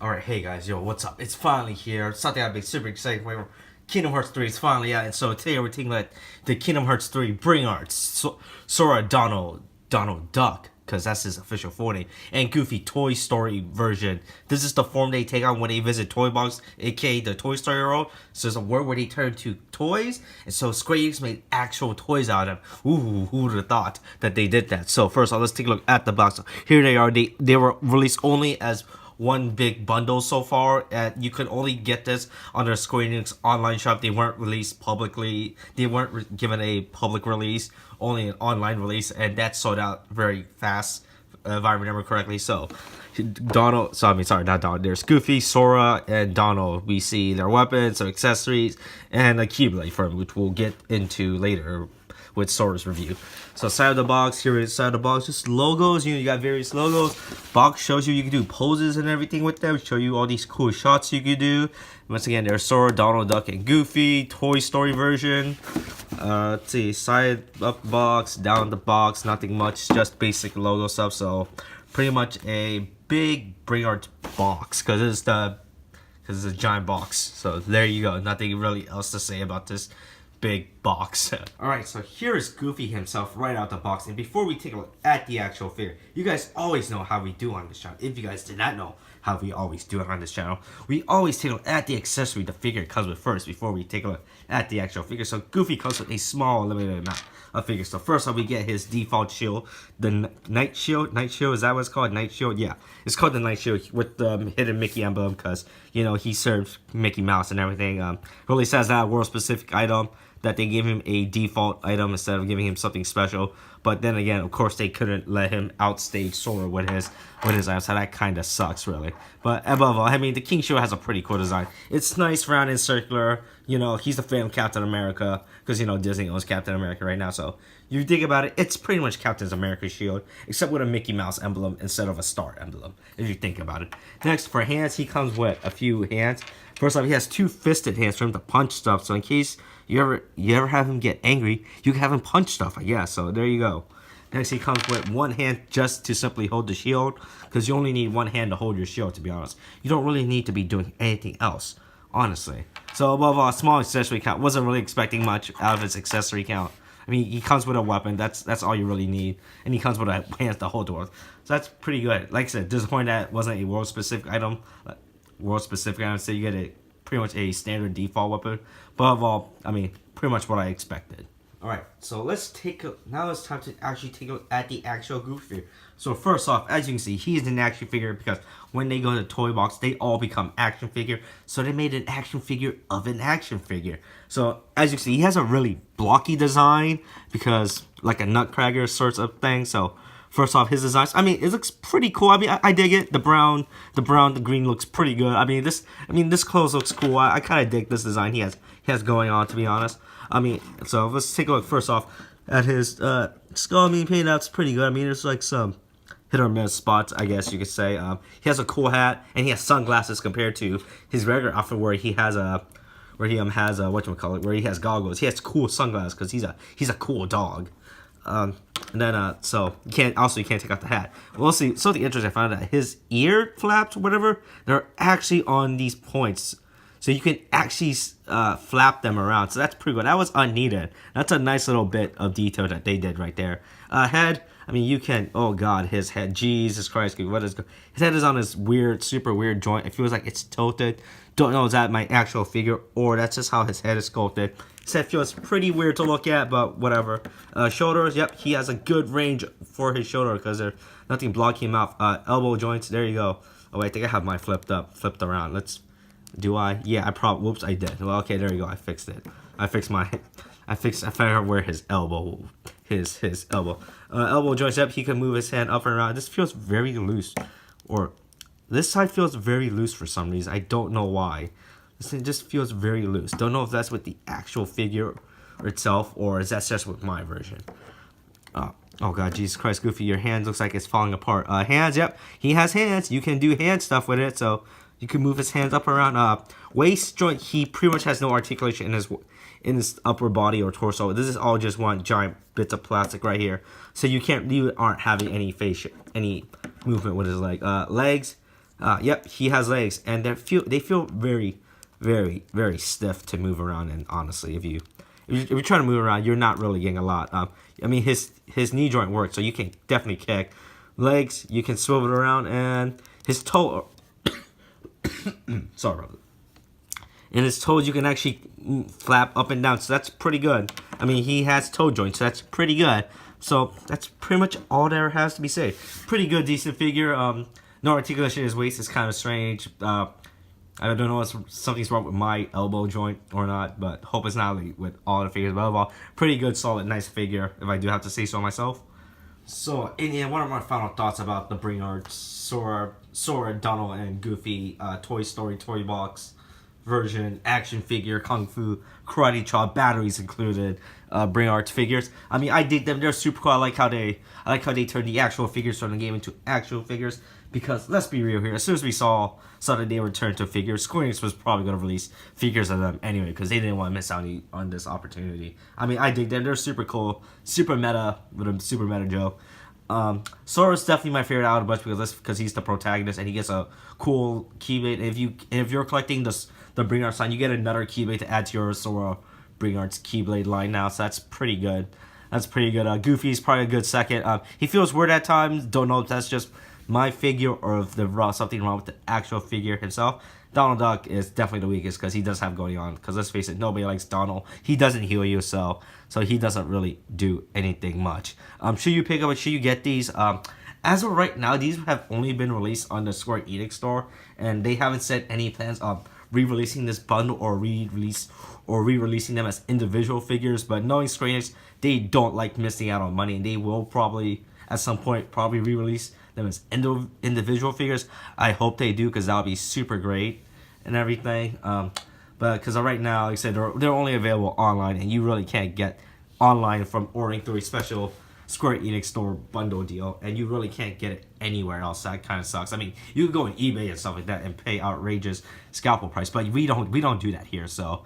Alright, hey guys, yo, what's up? It's finally here. Something I've been super excited for. Kingdom Hearts 3 is finally out, and so today we're taking like the Kingdom Hearts 3 Bring Arts, Sora Donald Duck, because that's his official full name, and Goofy Toy Story version. This is the form they take on when they visit Toy Box, aka the Toy Story World. So it's a world where they turn to toys, and so Square Enix made actual toys out of them. Ooh, who would have thought that they did that? So first off, let's take a look at the box. Here they are. They were released only as one big bundle so far, and you could only get this on their Square Enix online shop. They weren't released publicly. They weren't given a public release, only an online release, and that sold out very fast, if I remember correctly. So not Donald. There's Goofy, Sora, and Donald. We see their weapons, their accessories, and a Keyblade for them, which we'll get into later with Sora's review. So side of the box, here is side of the box, just logos. You got various logos. Box shows you can do poses and everything with them. Show you all these cool shots you could do. Once again, there's Sora, Donald Duck, and Goofy Toy Story version. Let's see, side up box, down the box, nothing much, just basic logo stuff. So pretty much a big Bring Art box because it's a giant box. So there you go. Nothing really else to say about this big box. Alright, so here is Goofy himself right out the box. And before we take a look at the actual figure, you guys always know how we do on this channel. If you guys did not know how we always do it on this channel, we always take a look at the accessory the figure comes with first before we take a look at the actual figure. So Goofy comes with a small limited amount of figures. So first off, we get his default shield, the Night Shield. Night Shield, is that what it's called? Night Shield? Yeah, it's called the Night Shield with the hidden Mickey emblem because, you know, he serves Mickey Mouse and everything. Really says that world specific item, that they gave him a default item instead of giving him something special. But then again, of course, they couldn't let him outstage Sora with his item, so that kind of sucks, really. But above all, I mean, the King Shield has a pretty cool design. It's nice, round and circular. You know, he's the fan of Captain America because, you know, Disney owns Captain America right now. So you think about it, it's pretty much Captain America's shield, except with a Mickey Mouse emblem instead of a star emblem, if you think about it. Next, for hands, he comes with a few hands. First off, he has two fisted hands for him to punch stuff. So in case you ever have him get angry, you can have him punch stuff, I guess. So there you go. Next, he comes with one hand just to simply hold the shield, because you only need one hand to hold your shield, to be honest. You don't really need to be doing anything else, honestly. So above all, small accessory count. Wasn't really expecting much out of his accessory count. I mean, he comes with a weapon. That's all you really need. And he comes with a hand to hold the world. So that's pretty good. Like I said, disappointed that it wasn't a world-specific item. So you get a pretty much a standard default weapon. But above all, I mean, pretty much what I expected. Alright, so now it's time to actually take a look at the actual Goofy figure. So first off, as you can see, he's an action figure because when they go to the toy box, they all become action figure. So they made an action figure of an action figure. So as you can see, he has a really blocky design because like a nutcracker sorts of thing. So first off, his designs, I mean, it looks pretty cool. I mean, I dig it. The green looks pretty good. I mean, this clothes looks cool. I kind of dig this design he has going on, to be honest. I mean, so let's take a look first off at his skull. I mean, paint out's pretty good. I mean, there's like some hit or miss spots, I guess you could say. He has a cool hat and he has sunglasses compared to his regular outfit where he has where he has goggles. He has cool sunglasses because he's a cool dog. And then so you can't take off the hat. We'll see. Something interesting I found out, his ear flaps, whatever, they're actually on these points. So you can actually flap them around. So that's pretty good. That was unneeded. That's a nice little bit of detail that they did right there. Head, I mean, you can, oh God, his head, Jesus Christ, his head is on this weird, super weird joint. It feels like it's tilted. Don't know, is that my actual figure or that's just how his head is sculpted. His head feels pretty weird to look at, but whatever. Shoulders, yep, he has a good range for his shoulder because there's nothing blocking him out. Elbow joints, there you go. Oh, wait, I think I have mine flipped around. Do I? Yeah, whoops, I did. Well, okay, there you go. I fixed it. I figured out where his elbow, his elbow. Elbow joints up. He can move his hand up and around. This feels very loose. Or, this side feels very loose for some reason. I don't know why. This thing just feels very loose. Don't know if that's with the actual figure itself or is that just with my version. Oh God, Jesus Christ, Goofy, your hand looks like it's falling apart. Hands, yep. He has hands. You can do hand stuff with it, so you can move his hands up around. Waist joint, he pretty much has no articulation in his upper body or torso. This is all just one giant bits of plastic right here. So you aren't having any any movement with his leg. Legs, Yep, he has legs, and they feel very, very, very stiff to move around. And honestly, if you're trying to move around, you're not really getting a lot. I mean, his knee joint works, so you can definitely kick. Legs, you can swivel it around, and his toe. Sorry about that. And his toes, you can actually flap up and down, so that's pretty good. I mean, he has toe joints, so that's pretty good. So that's pretty much all there has to be said. Pretty good, decent figure. No articulation in his waist is kind of strange. I don't know if something's wrong with my elbow joint or not, but hope it's not like with all the figures. But overall, pretty good, solid, nice figure, if I do have to say so myself. So, in the end, one of my final thoughts about the Bring Art Sora, Donald, and Goofy Toy Story Toy Box version action figure, Kung Fu, Karate Chop, batteries included, Bring Art figures. I mean, I dig them. They're super cool. I like how they turn the actual figures from the game into actual figures. Because let's be real here, as soon as we saw that they returned to figures, Square Enix was probably going to release figures of them anyway, because they didn't want to miss out on this opportunity. I mean, I dig them. They're super cool, super meta, with a super meta joke. Sora's definitely my favorite out of the bunch because he's the protagonist and he gets a cool keyblade. If you're collecting the Bring Art sign, you get another keyblade to add to your Sora Bring Art's keyblade line now, so that's pretty good. Goofy's probably a good second. He feels weird at times. Don't know if that's just my figure or if there's something wrong with the actual figure himself. Donald Duck is definitely the weakest because he does have going on. Because let's face it, nobody likes Donald. He doesn't heal you, so he doesn't really do anything much. Should you pick up? Should you get these? As of right now, these have only been released on the Square Enix store, and they haven't said any plans of re-releasing this bundle or re-releasing them as individual figures. But knowing Square Enix, they don't like missing out on money, and they will probably at some point probably re-release them as individual figures. I hope they do because that would be super great and everything. But because right now, like I said, they're only available online, and you really can't get online from ordering through a special Square Enix store bundle deal, and you really can't get it anywhere else. That kind of sucks. I mean, you can go on eBay and stuff like that and pay outrageous scalpel price, but we don't do that here. So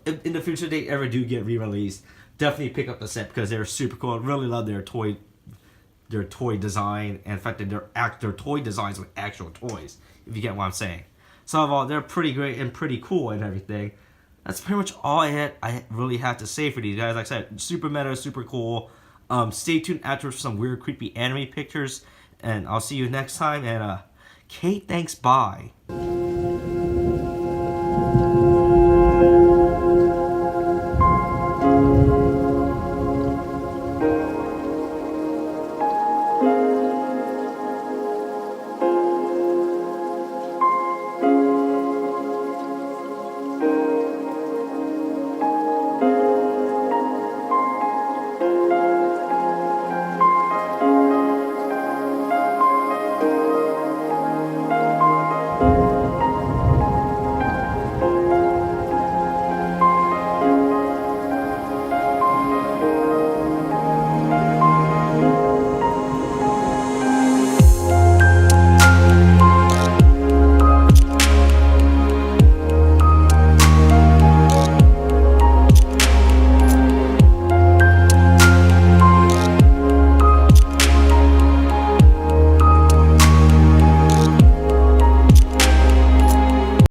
if in the future they ever do get re-released, definitely pick up the set because they're super cool. I really love their toy design, and in fact their toy designs with actual toys, if you get what I'm saying. So overall, they're pretty great and pretty cool and everything. That's pretty much all I really had to say for these guys. Like I said, super meta, super cool. Stay tuned after some weird, creepy anime pictures, and I'll see you next time. And Kate, thanks, bye.